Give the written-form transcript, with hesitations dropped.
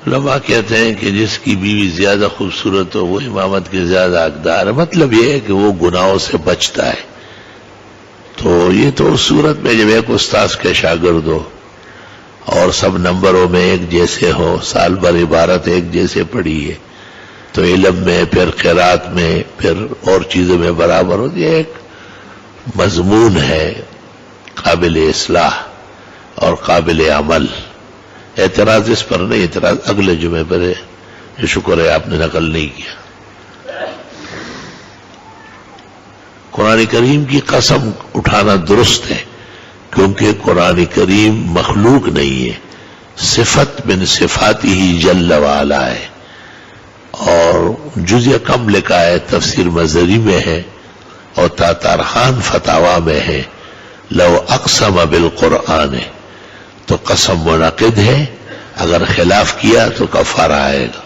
علماء کہتے ہیں کہ جس کی بیوی زیادہ خوبصورت ہو وہ امامت کے زیادہ حقدار ہے. مطلب یہ ہے کہ وہ گناہوں سے بچتا ہے. تو یہ تو اس صورت میں جب ایک استاذ کے شاگرد ہو اور سب نمبروں میں ایک جیسے ہو، سال بھر عبارت ایک جیسے پڑھی ہے، تو علم میں پھر قرات میں پھر اور چیزوں میں برابر ہو. یہ ایک مضمون ہے قابل اصلاح اور قابل عمل. اعتراض اس پر نہیں، اعتراض اگلے جمعے پر ہے. جو شکر ہے آپ نے نقل نہیں کیا. قرآن کریم کی قسم اٹھانا درست ہے کیونکہ قرآن کریم مخلوق نہیں ہے، صفت من صفاتی ہی جل وعلا ہے. اور جزء کم لکھا ہے تفسیر مظہری میں ہے اور تاتارخان فتاوا میں ہے، لو اقسم بالقرآن، تو قسم منعقد ہے، اگر خلاف کیا تو کفارہ آئے گا.